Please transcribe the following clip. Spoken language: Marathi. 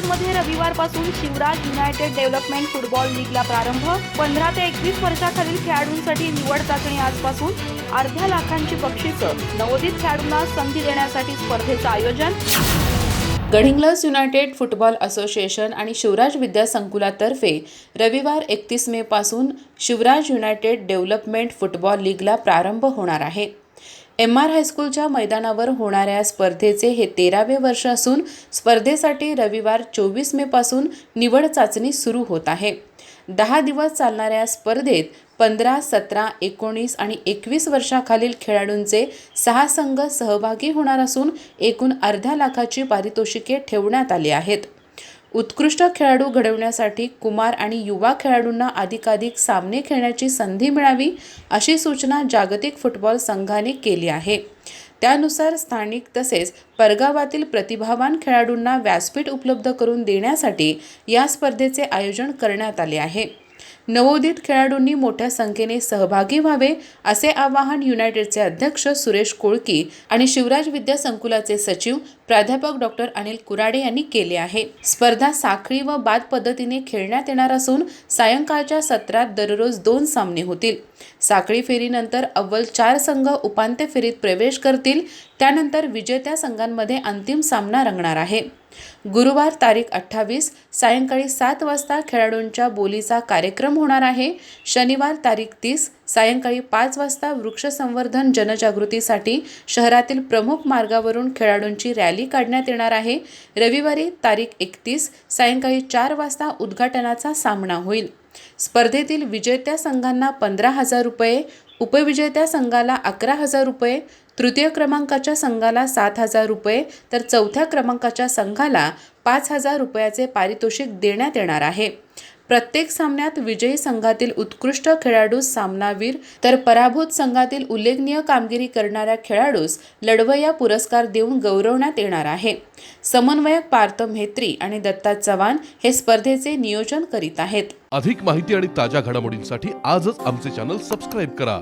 मध्ये रविवारपासून शिवराज युनायटेड डेव्हलपमेंट फुटबॉल लीगला प्रारंभ। 15 ते 21 वर्षाखालील खेळाडूंसाठी निवड चाचणी आजपासून। अर्ध्या लाखांची बक्षिसं। नवोदित खेळाडूंना संधी देण्यासाठी स्पर्धेचं आयोजन। गडिंग्लज युनायटेड फुटबॉल असोसिएशन आणि शिवराज विद्या संकुलातर्फे रविवार 31 मे पासून शिवराज युनायटेड डेव्हलपमेंट फुटबॉल लीगला प्रारंभ होणार आहे। MR हायस्कूलच्या मैदानावर होणाऱ्या स्पर्धेचे हे 13वे वर्ष असून स्पर्धेसाठी रविवार 24 मे पासून निवड चाचणी सुरू होत आहे। 10 दिवस चालणाऱ्या स्पर्धेत 15, 17, 19 आणि 21 वर्षाखालील खेळाडूंचे 6 संघ सहभागी होणार असून एकूण अर्ध्या लाखाची पारितोषिके ठेवण्यात आली आहेत। उत्कृष्ट खेळाडू घडवण्यासाठी कुमार आणि युवा खेळाडूंना अधिकाधिक सामने खेळण्याची संधी मिळावी अशी सूचना जागतिक फुटबॉल संघाने केली आहे। त्यानुसार स्थानिक तसेच परगावातील प्रतिभावान खेळाडूंना व्यासपीठ उपलब्ध करून देण्यासाठी या स्पर्धेचे आयोजन करण्यात आले आहे। नवोदित खेळाडूंनी मोठ्या संख्येने सहभागी व्हावे असे आवाहन युनायटेडचे अध्यक्ष सुरेश कोळकी आणि शिवराज विद्या संकुलाचे सचिव प्राध्यापक डॉक्टर अनिल कुराडे यांनी केले आहे। स्पर्धा साखळी व बाद पद्धतीने खेळण्यात येणार असून सायंकाळच्या सत्रात दररोज 2 सामने होतील। साखळी फेरीनंतर अव्वल 4 संघ उपांत्य फेरीत प्रवेश करतील। त्यानंतर विजेत्या संघांमध्ये अंतिम सामना रंगणार आहे। गुरुवार तारीख 28 सायंकाळी 7 वाजता खेळाडूंच्या बोलीचा कार्यक्रम होणार आहे। शनिवार तारीख 30 सायंकाळी 5 वाजता वृक्ष संवर्धन जनजागृतीसाठी शहरातील प्रमुख मार्गावरून खेळाडूंची रॅली काढण्यात येणार आहे। रविवारी तारीख 31 सायंकाळी 4 वाजता उद्घाटनाचा सामना होईल। स्पर्धेतील विजेत्या संघांना 15,000 रुपये, उपविजेत्या संघाला 11,000 रुपये, तृतीय क्रमांकाच्या संघाला 7,000 रुपये तर चौथ्या क्रमांकाच्या संघाला 5,000 रुपयाचे पारितोषिक देण्यात येणार आहे। प्रत्येक सामन्यात विजयी संघातील उत्कृष्ट खेळाडूस सामनावीर तर पराभूत संघातील उल्लेखनीय कामगिरी करणाऱ्या खेळाडूस लढवय्या पुरस्कार देऊन गौरवण्यात येणार आहे। समन्वयक पार्थ म्हेत्री आणि दत्ता चव्हाण हे स्पर्धेचे नियोजन करीत आहेत। अधिक माहिती आणि ताज्या घडामोडींसाठी आजच आमचे चॅनल सबस्क्राइब करा।